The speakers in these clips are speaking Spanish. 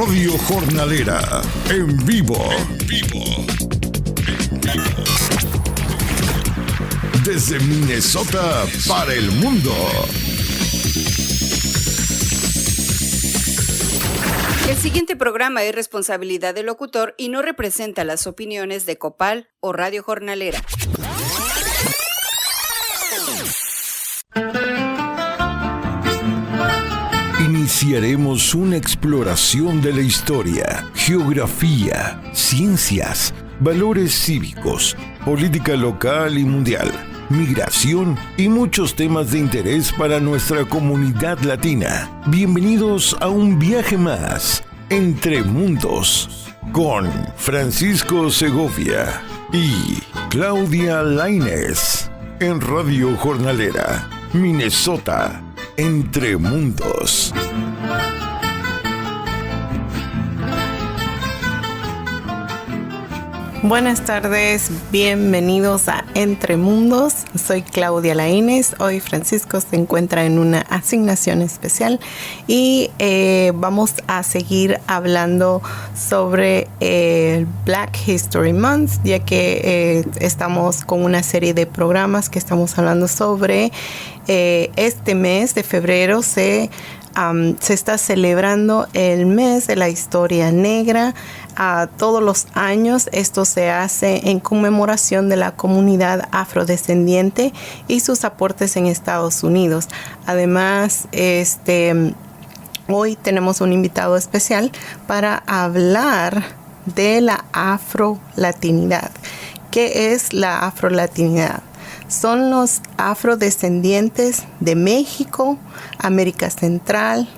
Radio Jornalera, en vivo. Desde Minnesota para el mundo. El siguiente programa es responsabilidad del locutor y no representa las opiniones de Copal o Radio Jornalera. Iniciaremos una exploración de la historia, geografía, ciencias, valores cívicos, política local y mundial, migración y muchos temas de interés para nuestra comunidad latina. Bienvenidos a un viaje más, Entre Mundos, con Francisco Segovia y Claudia Lainez, en Radio Jornalera, Minnesota, Entre Mundos. Buenas tardes, bienvenidos a Entre Mundos. Soy Claudia Lainez. Hoy Francisco se encuentra en una asignación especial y vamos a seguir hablando sobre el Black History Month, ya que estamos con una serie de programas que estamos hablando sobre este mes de febrero. Se está celebrando el mes de la historia negra. Todos los años esto se hace en conmemoración de la comunidad afrodescendiente y sus aportes en Estados Unidos. Además, hoy tenemos un invitado especial para hablar de la afrolatinidad. ¿Qué es la afrolatinidad? Son los afrodescendientes de México, América Central,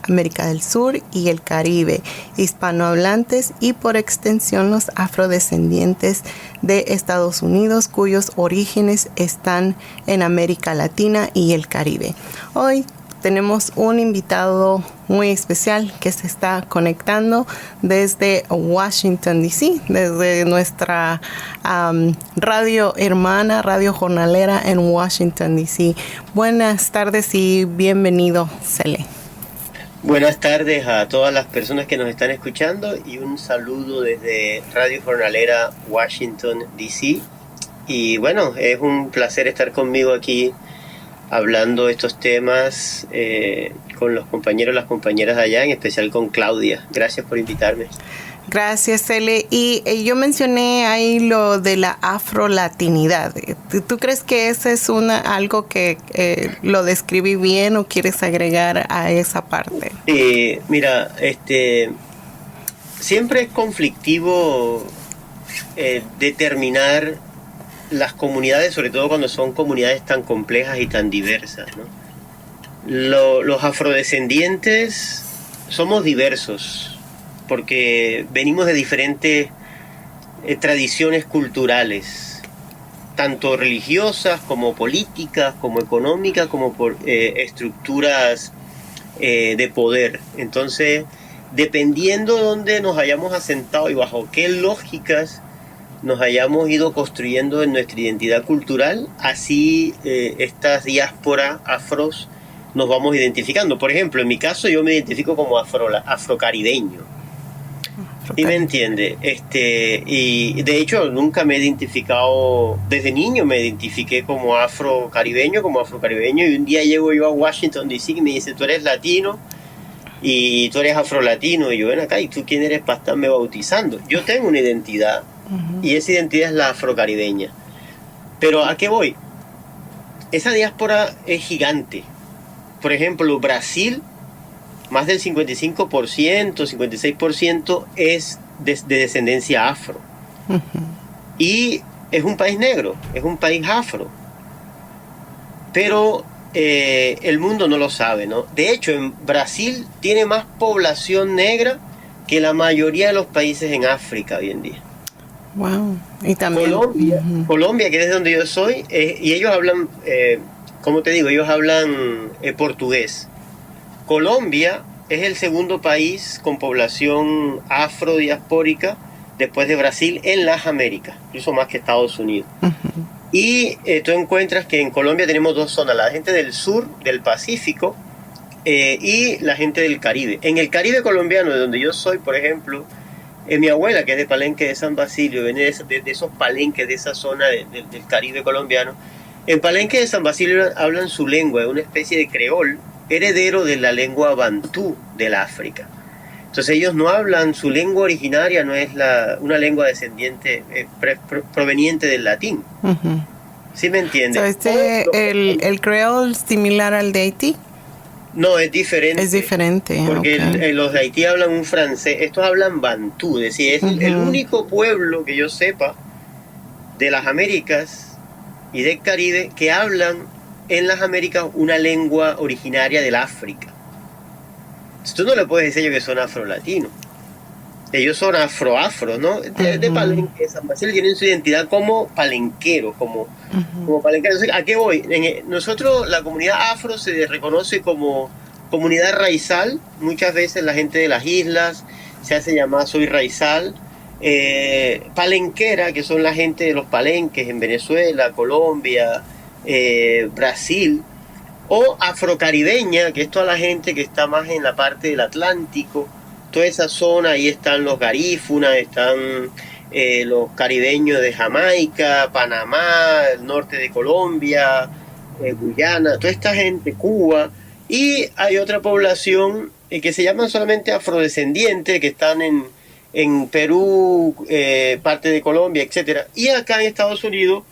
América del Sur y el Caribe, hispanohablantes y por extensión los afrodescendientes de Estados Unidos, cuyos orígenes están en América Latina y el Caribe. Hoy tenemos un invitado muy especial que se está conectando desde Washington, D.C., desde nuestra radio hermana, Radio Jornalera en Washington, D.C. Buenas tardes y bienvenido, Cele. Buenas tardes a todas las personas que nos están escuchando y un saludo desde Radio Jornalera, Washington, D.C. Y bueno, es un placer estar conmigo aquí hablando de estos temas con los compañeros y las compañeras de allá, en especial con Claudia. Gracias por invitarme. Gracias, Cele. Y yo mencioné ahí lo de la afrolatinidad. ¿Tú crees que ese es algo que lo describí bien o quieres agregar a esa parte? Mira, siempre es conflictivo determinar las comunidades, sobre todo cuando son comunidades tan complejas y tan diversas, ¿no? Los afrodescendientes somos diversos, porque venimos de diferentes tradiciones culturales, tanto religiosas como políticas, como económicas, como por estructuras de poder. Entonces, dependiendo de dónde nos hayamos asentado y bajo qué lógicas nos hayamos ido construyendo en nuestra identidad cultural, así estas diásporas afros nos vamos identificando. Por ejemplo, en mi caso yo me identifico como afrocaribeño. ¿Y me entiende? Y de hecho nunca me he identificado, desde niño me identifiqué como afrocaribeño, y un día llego yo a Washington D.C. y me dice, tú eres latino y tú eres afrolatino, y yo, ven acá, ¿y tú quién eres para estarme bautizando? Yo tengo una identidad, y esa identidad es la afrocaribeña. Pero ¿a qué voy? Esa diáspora es gigante. Por ejemplo, Brasil, más del 55%, 56% es de descendencia afro. Y es un país negro, es un país afro. Pero el mundo no lo sabe, ¿no? De hecho, en Brasil tiene más población negra que la mayoría de los países en África hoy en día. Wow. Y también Colombia, que es de donde yo soy, y ellos hablan, ¿cómo te digo? Ellos hablan portugués. Colombia es el segundo país con población afrodiaspórica después de Brasil en las Américas, incluso más que Estados Unidos. Y tú encuentras que en Colombia tenemos dos zonas, la gente del sur del Pacífico y la gente del Caribe. En el Caribe colombiano, de donde yo soy, por ejemplo, mi abuela, que es de Palenque de San Basilio, viene de esos palenques, de esa zona del Caribe colombiano. En Palenque de San Basilio hablan su lengua, es una especie de creol, heredero de la lengua bantú del África. Entonces ellos no hablan, su lengua originaria no es una lengua descendiente, proveniente del latín. Ujú. ¿Sí me entiendes? ¿El creol similar al de Haití? No, es diferente. Es diferente, porque okay. los de Haití hablan un francés, estos hablan bantú, es decir, es el único pueblo que yo sepa de las Américas y del Caribe que hablan en las Américas una lengua originaria del África. Entonces, tú no le puedes decir a ellos que son afrolatinos. Ellos son afro, ¿no? De Palenque, San Basilio tienen su identidad como palenqueros, como palenqueros. Entonces, ¿a qué voy? Nosotros, la comunidad afro se reconoce como comunidad raizal. Muchas veces la gente de las islas se hace llamar soy raizal. Palenquera, que son la gente de los palenques en Venezuela, Colombia, Brasil. O afrocaribeña, que es toda la gente que está más en la parte del Atlántico. Toda esa zona, ahí están los garífunas, están los caribeños de Jamaica, Panamá, el norte de Colombia, Guyana, toda esta gente, Cuba. Y hay otra población que se llaman solamente afrodescendientes, que están en Perú, parte de Colombia, etc. Y acá en Estados Unidos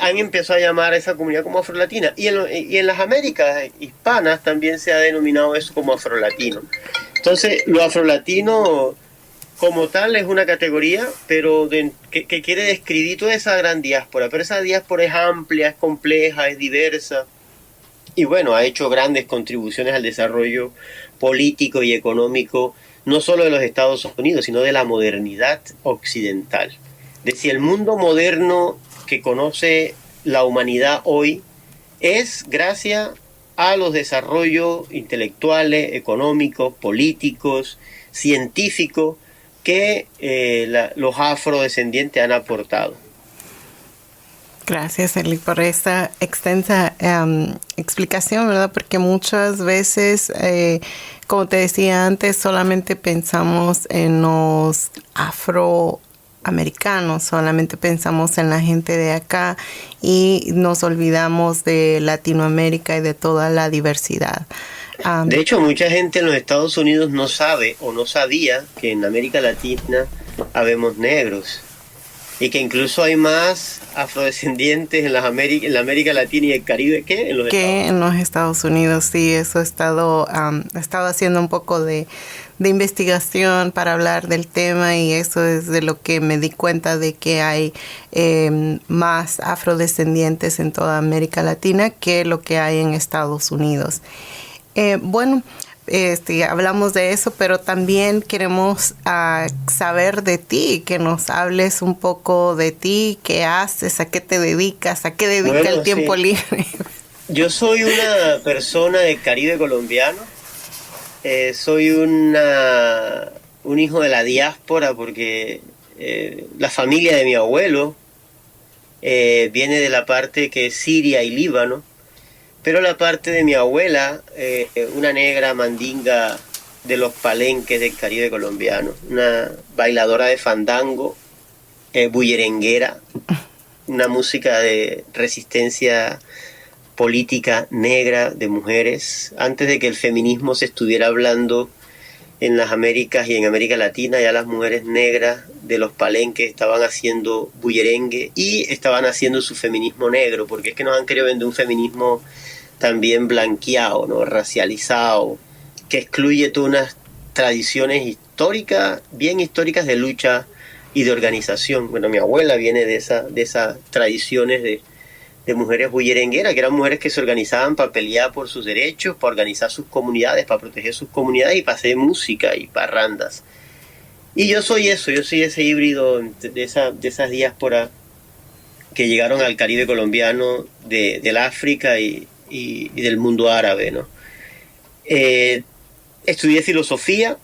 han empezado a llamar a esa comunidad como afrolatina. Y en las Américas hispanas también se ha denominado eso como afrolatino. Entonces, lo afrolatino como tal es una categoría, pero que quiere describir toda esa gran diáspora. Pero esa diáspora es amplia, es compleja, es diversa. Y bueno, ha hecho grandes contribuciones al desarrollo político y económico, no solo de los Estados Unidos, sino de la modernidad occidental. Es decir, el mundo moderno que conoce la humanidad hoy es gracias a los desarrollos intelectuales, económicos, políticos, científicos que los afrodescendientes han aportado. Gracias, Eli, por esta extensa explicación, ¿verdad? Porque muchas veces, como te decía antes, solamente pensamos en los afroamericanos, solamente pensamos en la gente de acá y nos olvidamos de Latinoamérica y de toda la diversidad. De hecho, mucha gente en los Estados Unidos no sabe o no sabía que en América Latina habemos negros y que incluso hay más afrodescendientes en la América Latina y el Caribe que en los Estados Unidos. Sí, eso he estado haciendo un poco de investigación para hablar del tema y eso es de lo que me di cuenta de que hay más afrodescendientes en toda América Latina que lo que hay en Estados Unidos. Bueno, hablamos de eso, pero también queremos saber de ti, que nos hables un poco de ti, qué haces, a qué te dedicas, a qué dedica el tiempo libre. Yo soy una persona del Caribe colombiano. Soy un hijo de la diáspora porque la familia de mi abuelo viene de la parte que es Siria y Líbano, pero la parte de mi abuela, una negra mandinga de los palenques del Caribe colombiano, una bailadora de fandango, bullerenguera, una música de resistencia política negra de mujeres. Antes de que el feminismo se estuviera hablando en las Américas y en América Latina, ya las mujeres negras de los palenques estaban haciendo bullerengue y estaban haciendo su feminismo negro, porque es que nos han querido vender un feminismo también blanqueado, ¿no? Racializado, que excluye todas unas tradiciones históricas, bien históricas de lucha y de organización. Bueno, mi abuela viene de esas tradiciones de mujeres bullerengueras, que eran mujeres que se organizaban para pelear por sus derechos, para organizar sus comunidades, para proteger sus comunidades y para hacer música y parrandas. Y yo soy eso, yo soy ese híbrido de esas diásporas que llegaron al Caribe colombiano, del África y del mundo árabe, ¿no? Estudié filosofía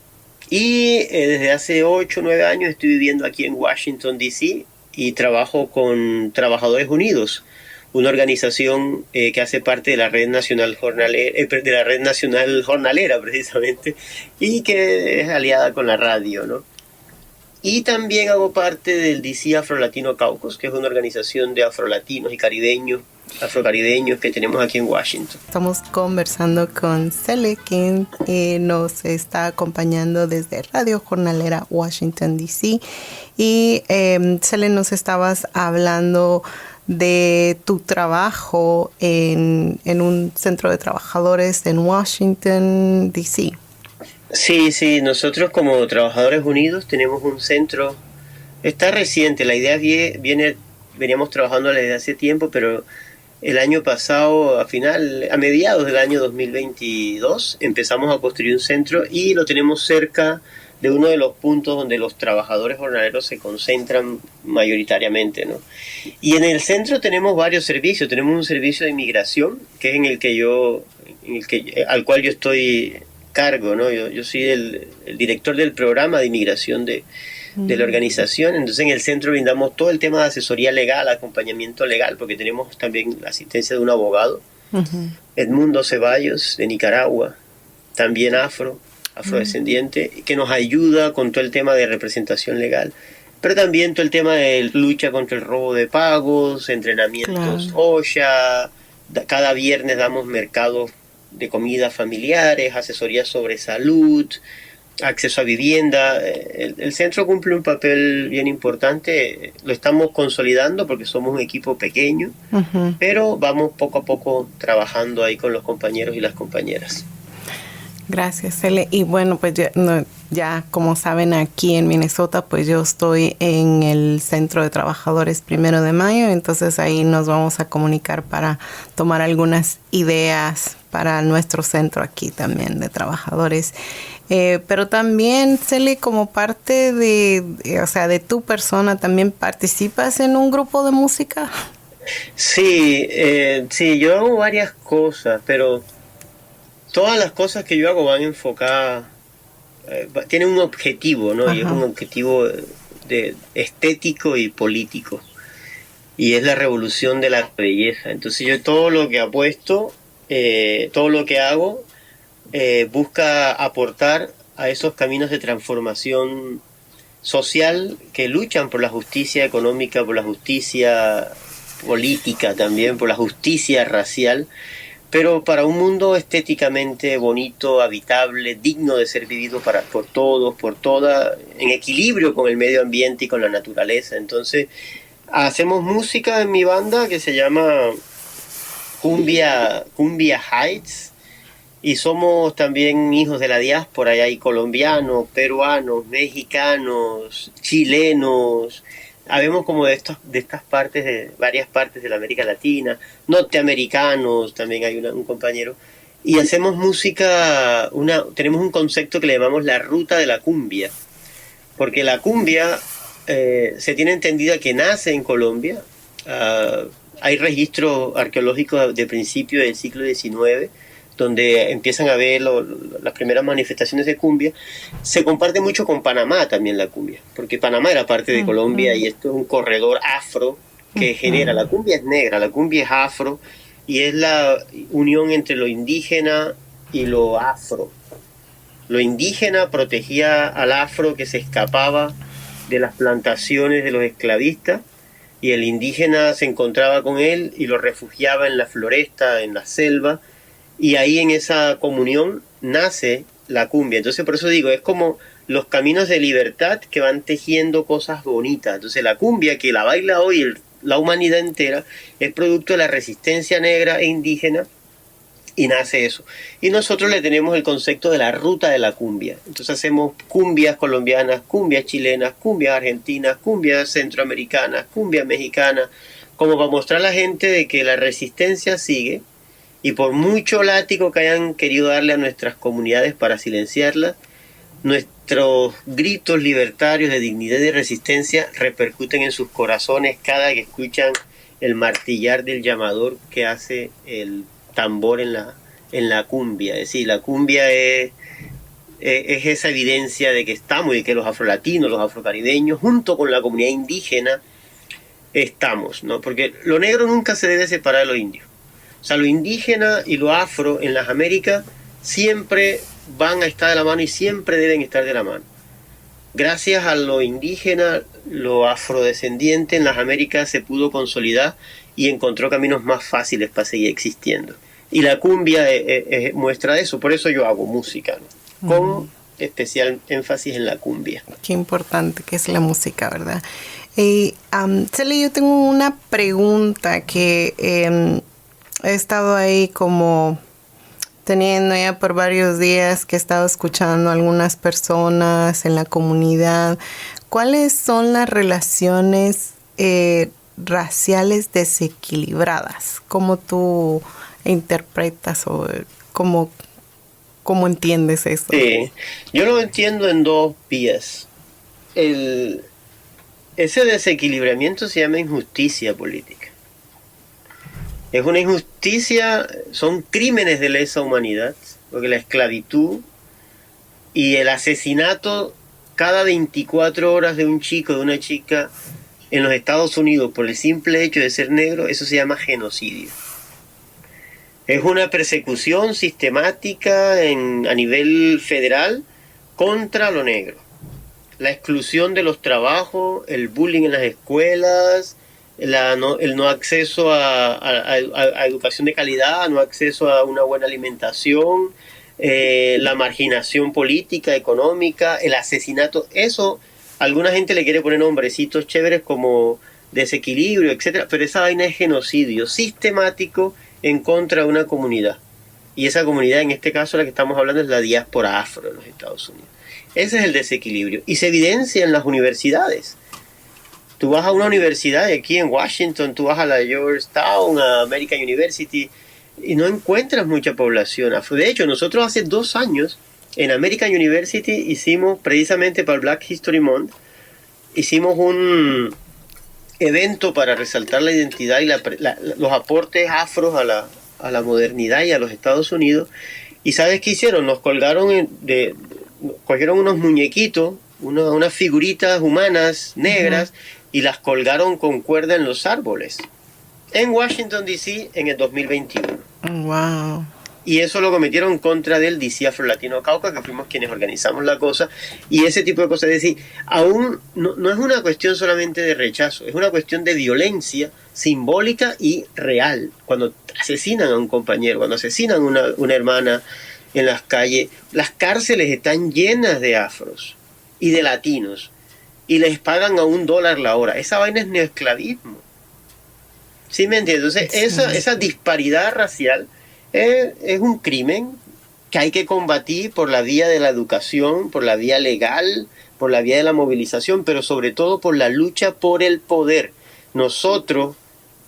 y desde hace 8 o 9 años estoy viviendo aquí en Washington, D.C. y trabajo con Trabajadores Unidos, una organización que hace parte de la Red Nacional Jornalera, precisamente, y que es aliada con la radio, ¿no? Y también hago parte del DC Afro-Latino Caucus, que es una organización de afrolatinos y afrocaribeños que tenemos aquí en Washington. Estamos conversando con Cele, quien nos está acompañando desde Radio Jornalera Washington, D.C. Y Cele, nos estabas hablando de tu trabajo en un centro de trabajadores en Washington, D.C. Sí, nosotros como Trabajadores Unidos tenemos un centro, está reciente, la idea veníamos trabajando desde hace tiempo, pero el año pasado, a mediados del año 2022, empezamos a construir un centro y lo tenemos cerca de uno de los puntos donde los trabajadores jornaleros se concentran mayoritariamente, ¿no? Y en el centro tenemos varios servicios. Tenemos un servicio de inmigración, que es al cual yo estoy cargo, ¿no? Yo soy el director del programa de inmigración de la organización. Entonces en el centro brindamos todo el tema de asesoría legal, acompañamiento legal, porque tenemos también la asistencia de un abogado, Edmundo Ceballos, de Nicaragua, también afrodescendiente, que nos ayuda con todo el tema de representación legal, pero también todo el tema de lucha contra el robo de pagos, entrenamientos OSHA. Cada viernes damos mercados de comidas familiares, asesoría sobre salud, acceso a vivienda. El centro cumple un papel bien importante. Lo estamos consolidando porque somos un equipo pequeño, pero vamos poco a poco trabajando ahí con los compañeros y las compañeras. Gracias, Cele. Y bueno, pues ya como saben, aquí en Minnesota, pues yo estoy en el Centro de Trabajadores 1 de Mayo, entonces ahí nos vamos a comunicar para tomar algunas ideas para nuestro centro aquí también de trabajadores. Pero también, Cele, como parte de tu persona, ¿también participas en un grupo de música? Sí, yo hago varias cosas, pero todas las cosas que yo hago van enfocadas, tienen un objetivo, ¿no? Y es un objetivo estético y político. Y es la revolución de la belleza. Entonces yo todo lo que apuesto, todo lo que hago, busca aportar a esos caminos de transformación social que luchan por la justicia económica, por la justicia política también, por la justicia racial, pero para un mundo estéticamente bonito, habitable, digno de ser vivido por todos, por todas, en equilibrio con el medio ambiente y con la naturaleza. Entonces, hacemos música en mi banda que se llama Cumbia Heights, y somos también hijos de la diáspora, y hay colombianos, peruanos, mexicanos, chilenos. Habemos como de estas partes, de varias partes de la América Latina, norteamericanos, también hay un compañero, y hacemos música, tenemos un concepto que le llamamos la ruta de la cumbia, porque la cumbia se tiene entendida que nace en Colombia. Hay registros arqueológicos de principios del siglo XIX, donde empiezan a ver las primeras manifestaciones de cumbia. Se comparte mucho con Panamá también la cumbia, porque Panamá era parte de Colombia y esto es un corredor afro que genera. La cumbia es negra, la cumbia es afro, y es la unión entre lo indígena y lo afro. Lo indígena protegía al afro que se escapaba de las plantaciones de los esclavistas, y el indígena se encontraba con él y lo refugiaba en la floresta, en la selva, y ahí en esa comunión nace la cumbia. Entonces por eso digo, es como los caminos de libertad que van tejiendo cosas bonitas. Entonces la cumbia, que la baila hoy la humanidad entera, es producto de la resistencia negra e indígena, y nace eso. Y nosotros le tenemos el concepto de la ruta de la cumbia. Entonces hacemos cumbias colombianas, cumbias chilenas, cumbias argentinas, cumbias centroamericanas, cumbias mexicanas, como para mostrar a la gente de que la resistencia sigue. Y por mucho látigo que hayan querido darle a nuestras comunidades para silenciarlas, nuestros gritos libertarios de dignidad y de resistencia repercuten en sus corazones cada que escuchan el martillar del llamador que hace el tambor en la cumbia. Es decir, la cumbia es esa evidencia de que estamos, y que los afrolatinos, los afrocaribeños, junto con la comunidad indígena, estamos, ¿no? Porque lo negro nunca se debe separar de lo indio. O sea, lo indígena y lo afro en las Américas siempre van a estar de la mano y siempre deben estar de la mano. Gracias a lo indígena, lo afrodescendiente en las Américas se pudo consolidar y encontró caminos más fáciles para seguir existiendo. Y la cumbia muestra eso, por eso yo hago música, ¿no? Con especial énfasis en la cumbia. Qué importante que es la música, ¿verdad? Y, Celi, yo tengo una pregunta que he estado ahí como teniendo ya por varios días, que he estado escuchando a algunas personas en la comunidad. ¿Cuáles son las relaciones raciales desequilibradas? ¿Cómo tú interpretas o cómo entiendes eso? Sí, yo lo entiendo en dos vías. Ese desequilibramiento se llama injusticia política. Es una injusticia, son crímenes de lesa humanidad, porque la esclavitud y el asesinato cada 24 horas de un chico, de una chica en los Estados Unidos por el simple hecho de ser negro, eso se llama genocidio. Es una persecución sistemática a nivel federal contra lo negro. La exclusión de los trabajos, el bullying en las escuelas, el no acceso a educación de calidad, no acceso a una buena alimentación, la marginación política, económica, el asesinato. Eso, alguna gente le quiere poner nombrecitos chéveres como desequilibrio, etcétera, pero esa vaina es genocidio sistemático en contra de una comunidad. Y esa comunidad, en este caso, la que estamos hablando, es la diáspora afro de los Estados Unidos. Ese es el desequilibrio. Y se evidencia en las universidades. Tú vas a una universidad aquí en Washington, tú vas a la Georgetown, a American University, y no encuentras mucha población afro. De hecho, nosotros hace 2 años, en American University, hicimos, precisamente para el Black History Month, hicimos un evento para resaltar la identidad y los aportes afros a la modernidad y a los Estados Unidos. ¿Y sabes qué hicieron? Nos colgaron, cogieron unos muñequitos, unas figuritas humanas negras, y las colgaron con cuerda en los árboles en Washington, D.C. en el 2021. Wow. Y eso lo cometieron contra del DC Afro Latino Cauca, que fuimos quienes organizamos la cosa, y ese tipo de cosas. Es decir, aún no es una cuestión solamente de rechazo, es una cuestión de violencia simbólica y real. Cuando asesinan a un compañero, cuando asesinan a una hermana en las calles, las cárceles están llenas de afros y de latinos, y les pagan a $1 la hora. Esa vaina es neoesclavismo. ¿Sí me entiendes? Entonces, esa disparidad racial es un crimen que hay que combatir por la vía de la educación, por la vía legal, por la vía de la movilización, pero sobre todo por la lucha por el poder. Nosotros,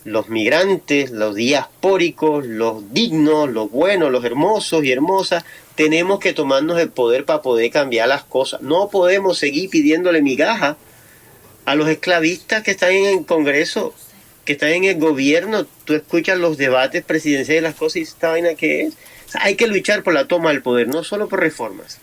los migrantes, los diaspóricos, los dignos, los buenos, los hermosos y hermosas, tenemos que tomarnos el poder para poder cambiar las cosas. No podemos seguir pidiéndole migaja a los esclavistas que están en el Congreso, que están en el gobierno. Tú escuchas los debates presidenciales, las cosas, y esta vaina que es. O sea, hay que luchar por la toma del poder, no solo por reformas.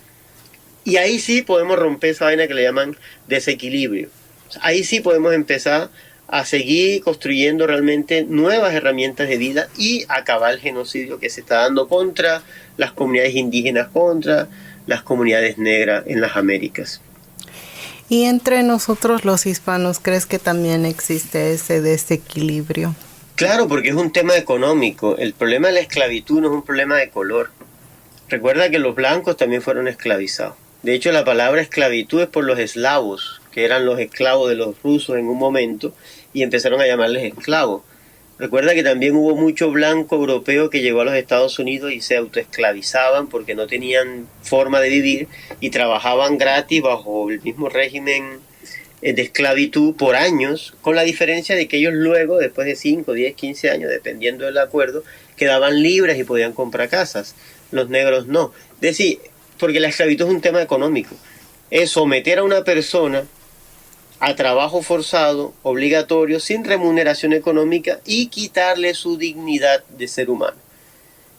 Y ahí sí podemos romper esa vaina que le llaman desequilibrio. O sea, ahí sí podemos empezar a seguir construyendo realmente nuevas herramientas de vida y acabar el genocidio que se está dando contra las comunidades indígenas, contra las comunidades negras en las Américas. Y entre nosotros los hispanos, ¿crees que también existe ese desequilibrio? Claro, porque es un tema económico. El problema de la esclavitud no es un problema de color. Recuerda que los blancos también fueron esclavizados. De hecho, la palabra esclavitud es por los eslavos, que eran los esclavos de los rusos en un momento, y empezaron a llamarles esclavos. Recuerda que también hubo mucho blanco europeo que llegó a los Estados Unidos y se autoesclavizaban porque no tenían forma de vivir y trabajaban gratis bajo el mismo régimen de esclavitud por años, con la diferencia de que ellos luego, después de 5, 10, 15 años, dependiendo del acuerdo, quedaban libres y podían comprar casas. Los negros no. Es decir, porque la esclavitud es un tema económico. Es someter a una persona a trabajo forzado, obligatorio, sin remuneración económica y quitarle su dignidad de ser humano.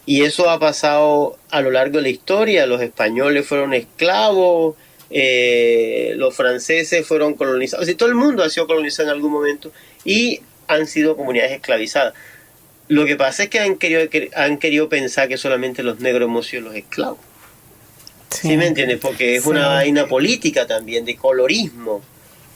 Y eso ha pasado a lo largo de la historia. Los españoles fueron esclavos, los franceses fueron colonizados, o sea, todo el mundo ha sido colonizado en algún momento y han sido comunidades esclavizadas. Lo que pasa es que han querido pensar que solamente los negros hemos sido los esclavos. ¿Sí me entiendes? Porque es una vaina política también, de colorismo.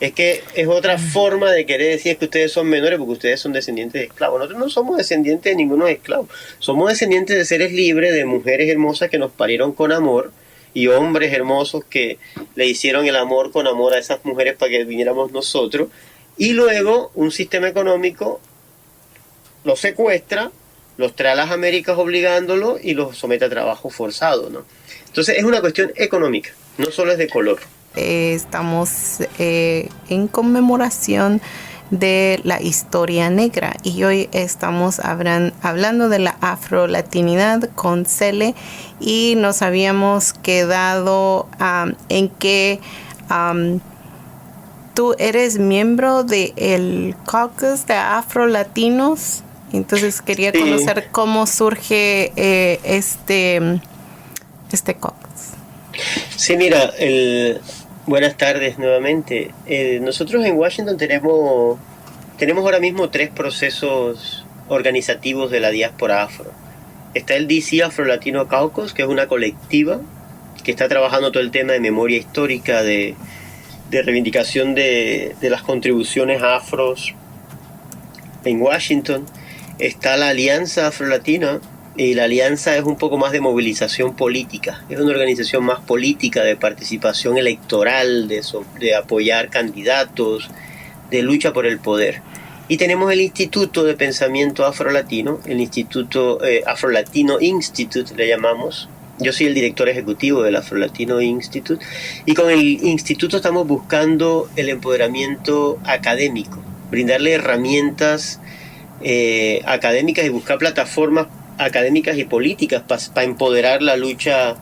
Es que es otra forma de querer decir que ustedes son menores porque ustedes son descendientes de esclavos. Nosotros no somos descendientes de ninguno de esclavos. Somos descendientes de seres libres, de mujeres hermosas que nos parieron con amor y hombres hermosos que le hicieron el amor con amor a esas mujeres para que viniéramos nosotros. Y luego un sistema económico los secuestra, los trae a las Américas obligándolos y los somete a trabajo forzado, ¿no? Entonces es una cuestión económica, no solo es de color. Estamos en conmemoración de la historia negra y hoy estamos hablando de la afrolatinidad con Cele, y nos habíamos quedado en que tú eres miembro del caucus de afrolatinos. Entonces quería conocer cómo surge este caucus. Sí, mira, buenas tardes nuevamente. Nosotros en Washington tenemos ahora mismo 3 procesos organizativos de la diáspora afro. Está el DC Afro-Latino Caucus, que es una colectiva que está trabajando todo el tema de memoria histórica, de reivindicación de las contribuciones afros en Washington. Está la Alianza Afro-Latina, y la Alianza es un poco más de movilización política. Es una organización más política, de participación electoral, de apoyar candidatos, de lucha por el poder. Y tenemos el Instituto de Pensamiento Afro-Latino, el Instituto Afro-Latino Institute le llamamos. Yo soy el director ejecutivo del Afro-Latino Institute, y con el instituto estamos buscando el empoderamiento académico, brindarle herramientas académicas y buscar plataformas académicas y políticas para empoderar la lucha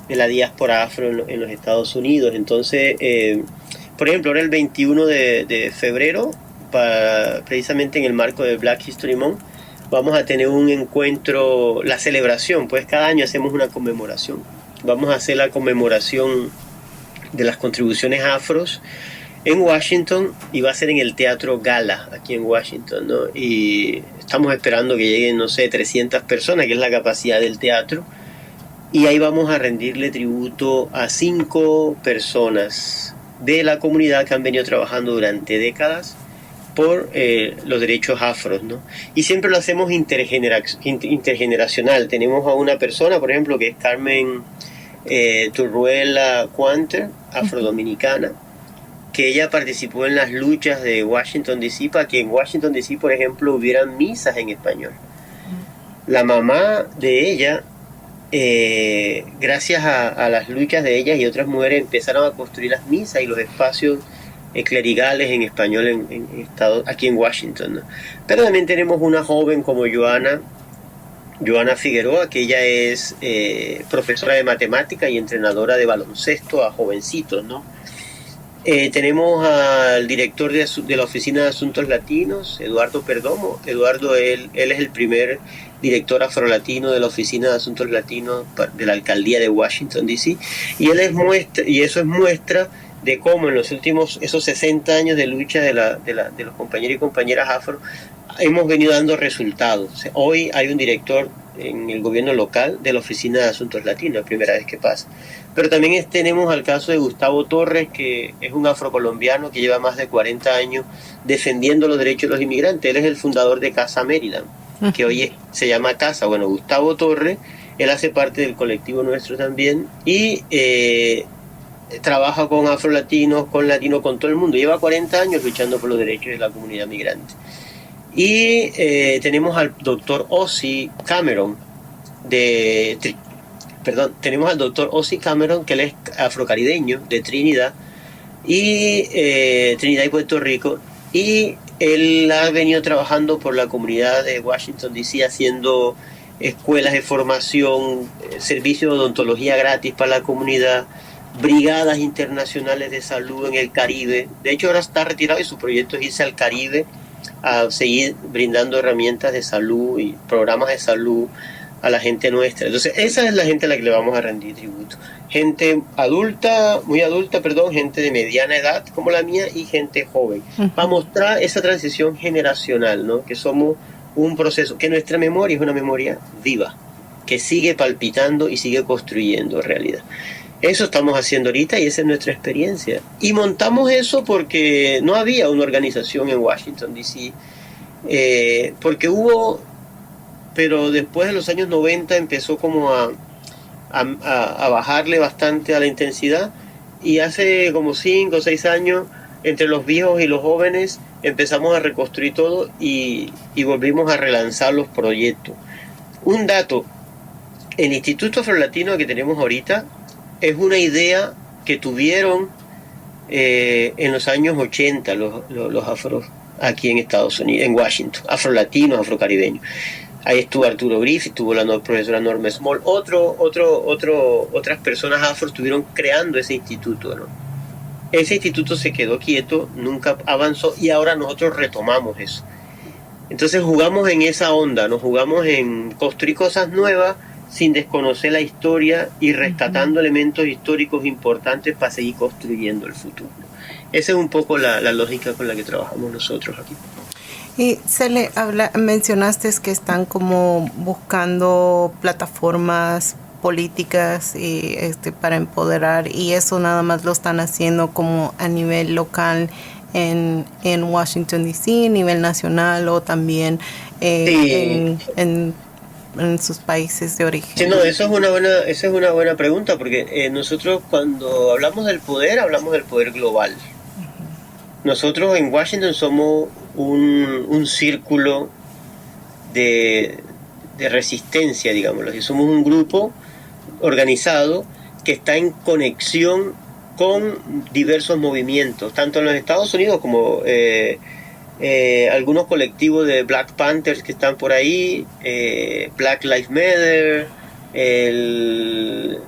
de la diáspora afro en los Estados Unidos. Entonces, por ejemplo, ahora el 21 de febrero, precisamente en el marco del Black History Month, vamos a tener un encuentro, la celebración, pues cada año hacemos una conmemoración. Vamos a hacer la conmemoración de las contribuciones afros en Washington, y va a ser en el Teatro Gala, aquí en Washington, ¿no? Y estamos esperando que lleguen, no sé, 300 personas, que es la capacidad del teatro, y ahí vamos a rendirle tributo a 5 personas de la comunidad que han venido trabajando durante décadas por los derechos afros, ¿no? Y siempre lo hacemos intergeneracional. Tenemos a una persona, por ejemplo, que es Carmen Turruela Quanter, afrodominicana, que ella participó en las luchas de Washington DC para que en Washington DC, por ejemplo, hubieran misas en español. La mamá de ella, gracias a las luchas de ellas y otras mujeres, empezaron a construir las misas y los espacios clerigales en español aquí en Washington, ¿no? Pero también tenemos una joven como Joana Figueroa, que ella es profesora de matemática y entrenadora de baloncesto a jovencitos, ¿no? Tenemos al director de la Oficina de Asuntos Latinos, Eduardo Perdomo. Eduardo, él es el primer director afrolatino de la Oficina de Asuntos Latinos de la Alcaldía de Washington, D.C. Y eso es muestra de cómo en los últimos, esos 60 años de lucha de los compañeros y compañeras afro, hemos venido dando resultados. O sea, hoy hay un director en el gobierno local de la Oficina de Asuntos Latinos, la primera vez que pasa. Pero también tenemos al caso de Gustavo Torres, que es un afrocolombiano que lleva más de 40 años defendiendo los derechos de los inmigrantes. Él es el fundador de Casa Mérida, que hoy se llama Casa. Bueno, Gustavo Torres, él hace parte del colectivo nuestro también, y trabaja con afrolatinos, con latinos, con todo el mundo. Lleva 40 años luchando por los derechos de la comunidad migrante. Y tenemos al doctor Ozzy Cameron, tenemos al doctor Ozzy Cameron, que él es afrocaribeño de Trinidad y Puerto Rico, y él ha venido trabajando por la comunidad de Washington DC, haciendo escuelas de formación, servicios de odontología gratis para la comunidad, brigadas internacionales de salud en el Caribe. De hecho, ahora está retirado y su proyecto es irse al Caribe a seguir brindando herramientas de salud y programas de salud a la gente nuestra. Entonces esa es la gente a la que le vamos a rendir tributo. Gente adulta, gente de mediana edad como la mía y gente joven. Para mostrar esa transición generacional, ¿no? Que somos un proceso, que nuestra memoria es una memoria viva, que sigue palpitando y sigue construyendo realidad. Eso estamos haciendo ahorita y esa es nuestra experiencia. Y montamos eso porque no había una organización en Washington, D.C., porque hubo, pero después de los años 90 empezó como a bajarle bastante a la intensidad, y hace como 5 o 6 años, entre los viejos y los jóvenes, empezamos a reconstruir todo y volvimos a relanzar los proyectos. Un dato, el Instituto Afrolatino que tenemos ahorita es una idea que tuvieron en los años 80 los afros aquí en Estados Unidos, en Washington, afrolatinos, afrocaribeños. Ahí estuvo Arturo Griffith, estuvo la profesora Norma Small, otras personas afro estuvieron creando ese instituto, ¿no? Ese instituto se quedó quieto, nunca avanzó, y ahora nosotros retomamos eso. Entonces jugamos en esa onda, nos jugamos en construir cosas nuevas sin desconocer la historia y rescatando elementos históricos importantes para seguir construyendo el futuro. Esa es un poco la lógica con la que trabajamos nosotros aquí. Y mencionaste que están como buscando plataformas políticas y para empoderar, y eso nada más lo están haciendo como a nivel local en Washington D.C., nivel nacional, o también sí, en sus países de origen. Sí, no, esa es una buena pregunta, porque nosotros cuando hablamos del poder global. Nosotros en Washington somos un círculo de resistencia, digámoslo así. Somos un grupo organizado que está en conexión con diversos movimientos, tanto en los Estados Unidos como algunos colectivos de Black Panthers que están por ahí, Black Lives Matter,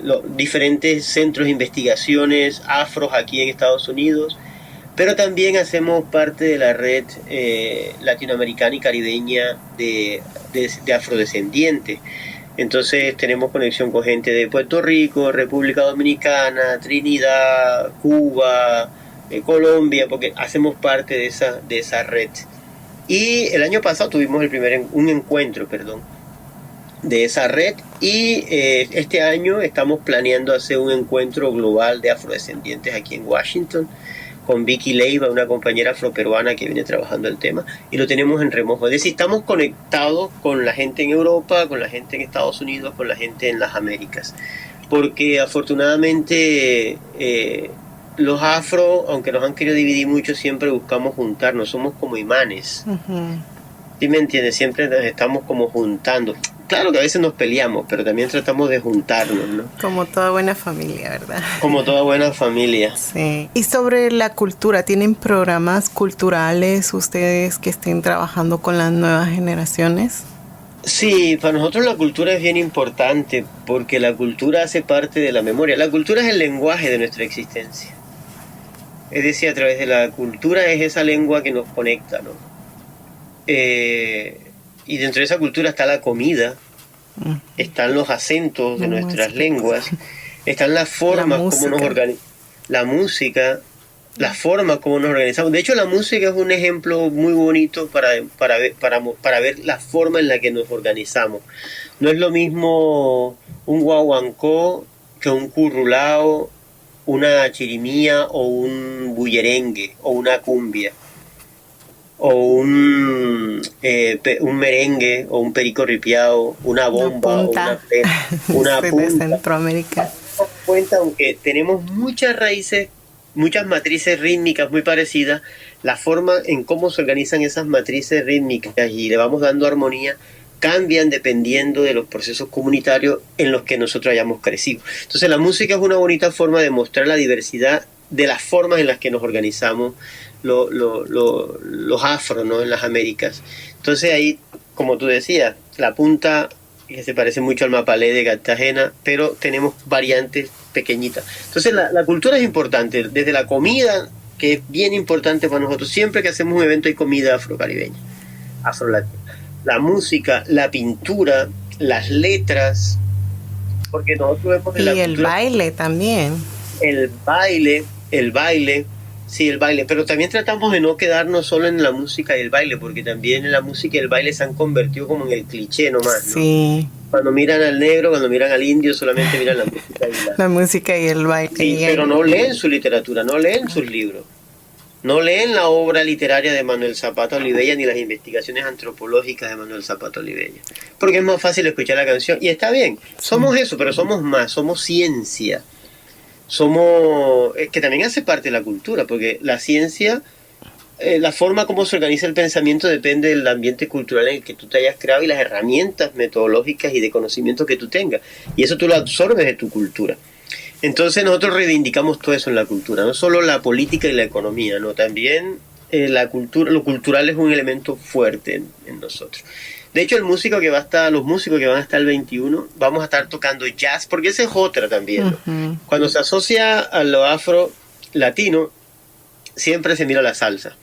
los diferentes centros de investigaciones afros aquí en Estados Unidos. Pero también hacemos parte de la red latinoamericana y caribeña de afrodescendientes. Entonces tenemos conexión con gente de Puerto Rico, República Dominicana, Trinidad, Cuba, Colombia, porque hacemos parte de esa red. Y el año pasado tuvimos un encuentro de esa red, y este año estamos planeando hacer un encuentro global de afrodescendientes aquí en Washington, con Vicky Leiva, una compañera afroperuana que viene trabajando el tema, y lo tenemos en remojo. Es decir, estamos conectados con la gente en Europa, con la gente en Estados Unidos, con la gente en las Américas, porque afortunadamente los afro, aunque nos han querido dividir mucho, siempre buscamos juntarnos, somos como imanes. ¿Sí me entiendes? Siempre nos estamos como juntando. Claro que a veces nos peleamos, pero también tratamos de juntarnos, ¿no? Como toda buena familia, ¿verdad? Como toda buena familia. Sí. Y sobre la cultura, ¿tienen programas culturales ustedes que estén trabajando con las nuevas generaciones? Sí, para nosotros la cultura es bien importante, porque la cultura hace parte de la memoria. La cultura es el lenguaje de nuestra existencia. Es decir, a través de la cultura es esa lengua que nos conecta, ¿no? Y dentro de esa cultura está la comida, están los acentos de nuestras lenguas, están las formas como nos organizamos, la música, las formas como nos organizamos. De hecho, la música es un ejemplo muy bonito para ver la forma en la que nos organizamos. No es lo mismo un guaguancó que un currulao, una chirimía o un bullerengue o una cumbia, o un merengue o un perico ripiao, una bomba o una punta de Centroamérica. Cuenta, aunque tenemos muchas raíces, muchas matrices rítmicas muy parecidas, la forma en cómo se organizan esas matrices rítmicas y le vamos dando armonía cambian dependiendo de los procesos comunitarios en los que nosotros hayamos crecido. Entonces la música es una bonita forma de mostrar la diversidad de las formas en las que nos organizamos los afro, ¿no? En las Américas. Entonces ahí, como tú decías, la punta, que se parece mucho al mapalé de Cartagena, pero tenemos variantes pequeñitas. Entonces la cultura es importante, desde la comida, que es bien importante para nosotros. Siempre que hacemos un evento hay comida afrocaribeña, afrolatina. La música, la pintura, las letras, porque nosotros vemos en la el cultura, baile también. el baile, sí, el baile, pero también tratamos de no quedarnos solo en la música y el baile, porque también en la música y el baile se han convertido como en el cliché nomás, ¿no? Sí, Cuando miran al negro, cuando miran al indio, solamente miran la música y la música y el baile. Sí, pero no leen su literatura, no leen sus libros. No leen la obra literaria de Manuel Zapata Olivella ni las investigaciones antropológicas de Manuel Zapata Olivella. Porque es más fácil escuchar la canción. Y está bien, somos eso, pero somos más, somos ciencia. Somos, que también hace parte de la cultura, porque la ciencia, la forma como se organiza el pensamiento depende del ambiente cultural en el que tú te hayas creado y las herramientas metodológicas y de conocimiento que tú tengas. Y eso tú lo absorbes de tu cultura. Entonces nosotros reivindicamos todo eso en la cultura, no solo la política y la economía, no, también la cultura, lo cultural es un elemento fuerte en nosotros. De hecho, los músicos que van a estar el 21, vamos a estar tocando jazz, porque esa es otra también, ¿no? Cuando se asocia a lo afro-latino, siempre se mira la salsa.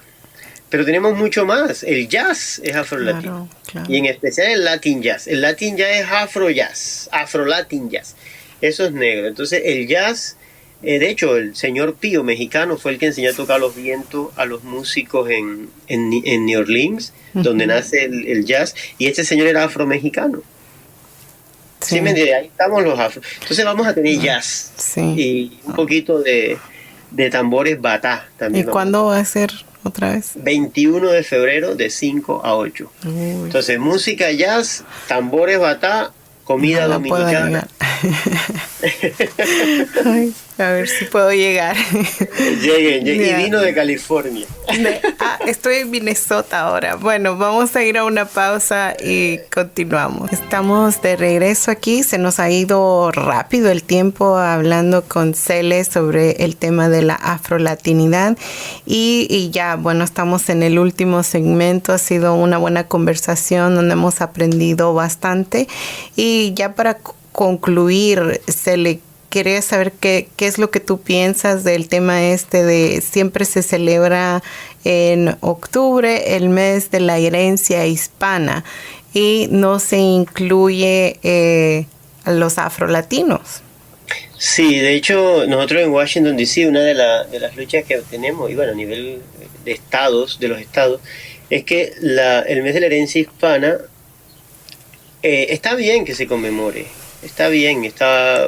Pero tenemos mucho más, el jazz es afro-latino, claro. Y en especial el latin jazz. El latin jazz es afro-jazz, afro-latin jazz. Eso es negro. Entonces el jazz, de hecho el señor Pío, mexicano, fue el que enseñó a tocar los vientos a los músicos en New Orleans, donde nace el jazz, y este señor era afro-mexicano. Sí, me entiendes, ahí estamos los afro. Entonces vamos a tener jazz, y un poquito de tambores batá también. ¿Y cuándo va a ser otra vez? 21 de febrero de 5 a 8. Uy. Entonces música, jazz, tambores batá, comida dominicana. Ay, a ver si puedo llegar. Lleguen. Y vino de California. Estoy en Minnesota ahora. Bueno, vamos a ir a una pausa y continuamos. Estamos de regreso aquí. Se nos ha ido rápido el tiempo hablando con Cele sobre el tema de la afrolatinidad. Y ya, bueno, estamos en el último segmento. Ha sido una buena conversación donde hemos aprendido bastante. Y ya para concluir, Cele, quería saber qué es lo que tú piensas del tema de siempre se celebra en octubre el mes de la herencia hispana y no se incluye a los afrolatinos. Sí, de hecho nosotros en Washington DC una de las luchas que tenemos, y bueno, a nivel de los estados, es que el mes de la herencia hispana está bien que se conmemore. Está bien,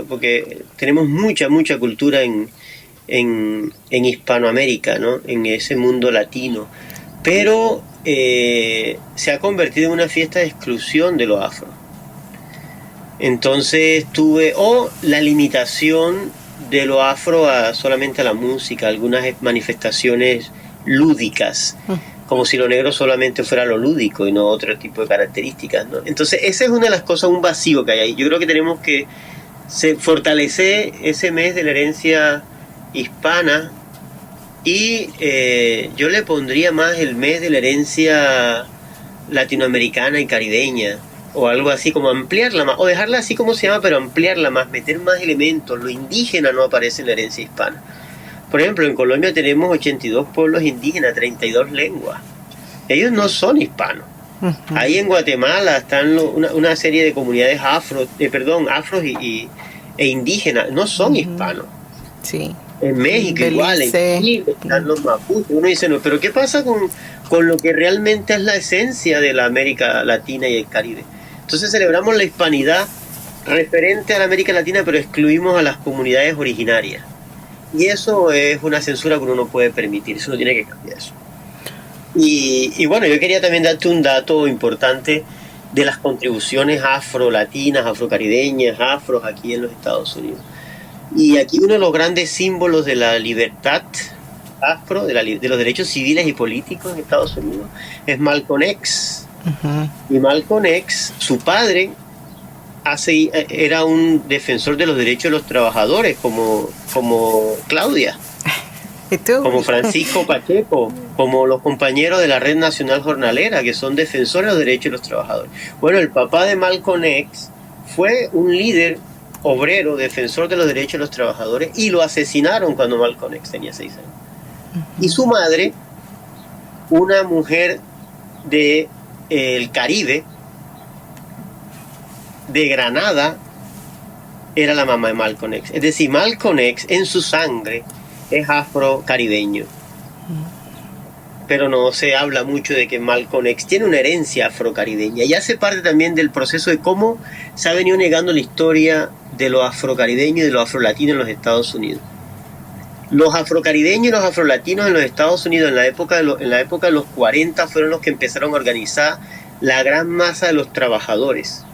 porque tenemos mucha cultura en Hispanoamérica, ¿no? En ese mundo latino, pero se ha convertido en una fiesta de exclusión de los afro. Entonces la limitación de lo afro solamente a la música, algunas manifestaciones lúdicas, como si lo negro solamente fuera lo lúdico y no otro tipo de características, ¿no? Entonces esa es una de las cosas, un vacío que hay ahí. Yo creo que tenemos que fortalecer ese mes de la herencia hispana y yo le pondría más el mes de la herencia latinoamericana y caribeña o algo así, como ampliarla más, o dejarla así como se llama, pero ampliarla más, meter más elementos. Lo indígena no aparece en la herencia hispana. Por ejemplo, en Colombia tenemos 82 pueblos indígenas, 32 lenguas. Ellos no son hispanos. Ahí en Guatemala están una serie de comunidades afros e indígenas. No son hispanos. Sí. En México igual, en Chile están los mapuches. Uno dice, no, pero ¿qué pasa con lo que realmente es la esencia de la América Latina y el Caribe? Entonces celebramos la hispanidad referente a la América Latina, pero excluimos a las comunidades originarias. Y eso es una censura que uno no puede permitir, eso no tiene que cambiar eso. Y bueno, yo quería también darte un dato importante de las contribuciones afro-latinas, afro-caribeñas, afros aquí en los Estados Unidos. Y aquí uno de los grandes símbolos de la libertad afro, de los derechos civiles y políticos en Estados Unidos, es Malcolm X. Y Malcolm X, su padre, era un defensor de los derechos de los trabajadores, como Claudia, como Francisco Pacheco, como los compañeros de la Red Nacional Jornalera, que son defensores de los derechos de los trabajadores. Bueno, el papá de Malcolm X fue un líder obrero, defensor de los derechos de los trabajadores, y lo asesinaron cuando Malcolm X tenía 6 años. Y su madre, una mujer del Caribe, de Granada era la mamá de Malcolm X. Es decir, Malcolm X en su sangre es afro-caribeño. Pero no se habla mucho de que Malcolm X tiene una herencia afrocaribeña y hace parte también del proceso de cómo se ha venido negando la historia de los afrocaribeños y de los afrolatinos en los Estados Unidos. Los afrocaribeños y los afrolatinos en los Estados Unidos en la época de los 40 fueron los que empezaron a organizar la gran masa de los trabajadores.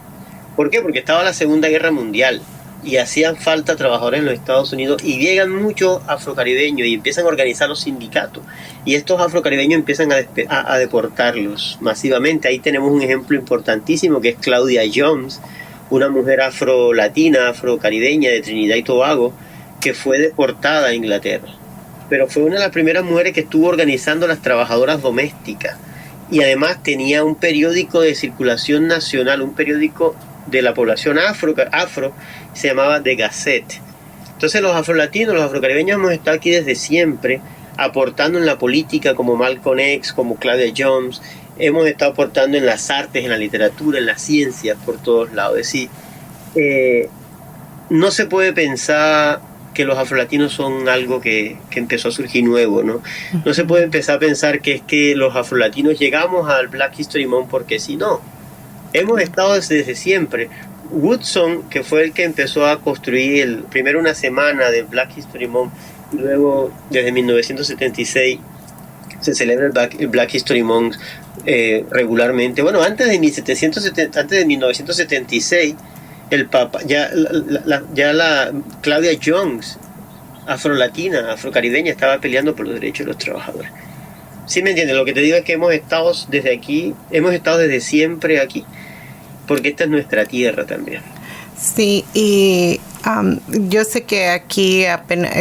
¿Por qué? Porque estaba la Segunda Guerra Mundial y hacían falta trabajadores en los Estados Unidos y llegan muchos afrocaribeños y empiezan a organizar los sindicatos y estos afrocaribeños empiezan a deportarlos masivamente. Ahí tenemos un ejemplo importantísimo que es Claudia Jones, una mujer afrolatina, afrocaribeña de Trinidad y Tobago, que fue deportada a Inglaterra, pero fue una de las primeras mujeres que estuvo organizando las trabajadoras domésticas y además tenía un periódico de circulación nacional, un periódico de la población afro, se llamaba The Gazette. Entonces los afrolatinos, los afrocaribeños hemos estado aquí desde siempre aportando en la política como Malcolm X, como Claudia Jones, hemos estado aportando en las artes, en la literatura, en las ciencias, por todos lados. Es decir, no se puede pensar que los afrolatinos son algo que empezó a surgir nuevo, ¿no? No se puede empezar a pensar que es que los afrolatinos llegamos al Black History Month porque si no. Hemos estado desde siempre. Woodson, que fue el que empezó a construir primero una semana del Black History Month, y luego desde 1976 se celebra el Black History Month regularmente. Bueno, antes de 1976, el Papa, la Claudia Jones, afrolatina, afrocaribeña, estaba peleando por los derechos de los trabajadores. ¿Sí me entiendes? Lo que te digo es que hemos estado desde siempre aquí, porque esta es nuestra tierra también. Sí, y yo sé que aquí apenas,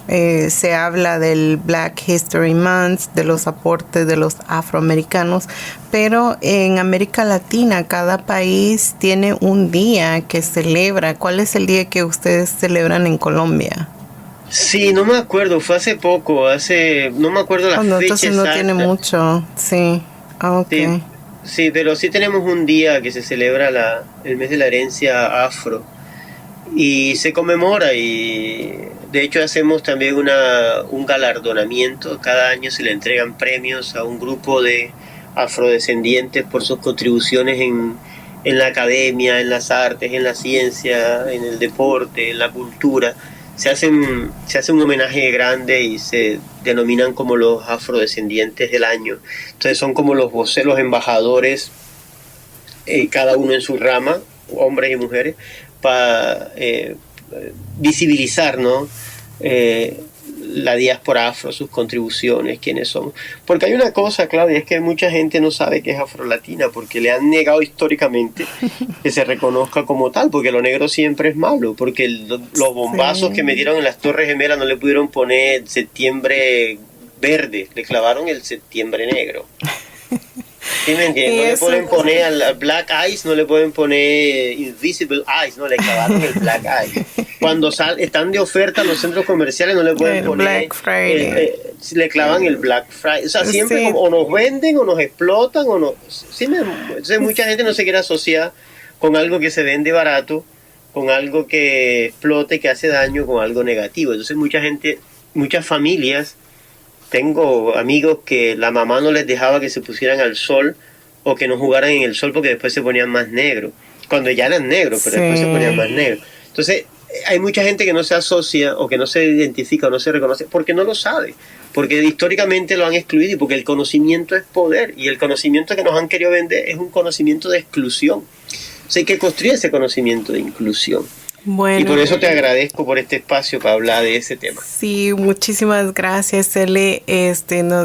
se habla del Black History Month, de los aportes de los afroamericanos, pero en América Latina cada país tiene un día que celebra. ¿Cuál es el día que ustedes celebran en Colombia? Sí, no me acuerdo, fue hace poco, no me acuerdo la fecha entonces no exacta. tiene mucho, sí. Okay. Sí, pero sí tenemos un día que se celebra el mes de la herencia afro y se conmemora y de hecho hacemos también un galardonamiento. Cada año se le entregan premios a un grupo de afrodescendientes por sus contribuciones en la academia, en las artes, en la ciencia, en el deporte, en la cultura. Se hace un homenaje grande y se denominan como los afrodescendientes del año. Entonces son como los voceros, los embajadores, cada uno en su rama, hombres y mujeres, para visibilizar, ¿no? La diáspora afro, sus contribuciones, quiénes somos. Porque hay una cosa, Claudia, es que mucha gente no sabe que es afrolatina, porque le han negado históricamente que se reconozca como tal, porque lo negro siempre es malo, porque los bombazos que metieron en las Torres Gemelas no le pudieron poner septiembre verde, le clavaron el septiembre negro. ¿Sí me entiendes? No le pueden poner al Black Eyes, no le pueden poner Invisible Eyes, no le clavaron el Black Eyes. Cuando están de oferta en los centros comerciales no le pueden poner Black Friday. Le clavan el Black Friday. O sea, siempre Sí. o nos venden o nos explotan o no. Entonces mucha gente no se quiere asociar con algo que se vende barato, con algo que explote, que hace daño, con algo negativo. Entonces muchas familias, tengo amigos que la mamá no les dejaba que se pusieran al sol o que no jugaran en el sol porque después se ponían más negros. Cuando ya eran negros, pero después se ponían más negros. Entonces, hay mucha gente que no se asocia o que no se identifica o no se reconoce porque no lo sabe, porque históricamente lo han excluido y porque el conocimiento es poder y el conocimiento que nos han querido vender es un conocimiento de exclusión. Entonces hay que construir ese conocimiento de inclusión. Bueno, y por eso te agradezco por este espacio para hablar de ese tema. Sí, muchísimas gracias, Cele.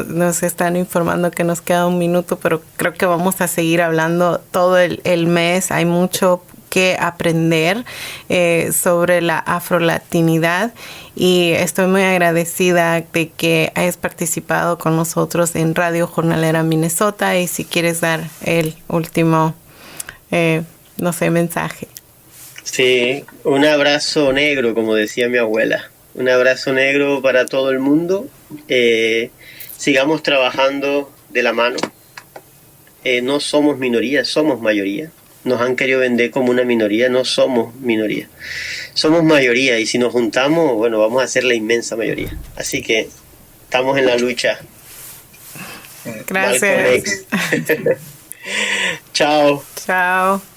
Nos están informando que nos queda un minuto, pero creo que vamos a seguir hablando todo el mes. Hay mucho que aprender sobre la afrolatinidad y estoy muy agradecida de que hayas participado con nosotros en Radio Jornalera Minnesota y si quieres dar el último, mensaje. Sí, un abrazo negro, como decía mi abuela. Un abrazo negro para todo el mundo. Sigamos trabajando de la mano. No somos minoría, somos mayoría. nos han querido vender como una minoría. No somos minoría, somos mayoría, y si nos juntamos, bueno, vamos a ser la inmensa mayoría. Así que estamos en la lucha. Gracias. Chao. Chao.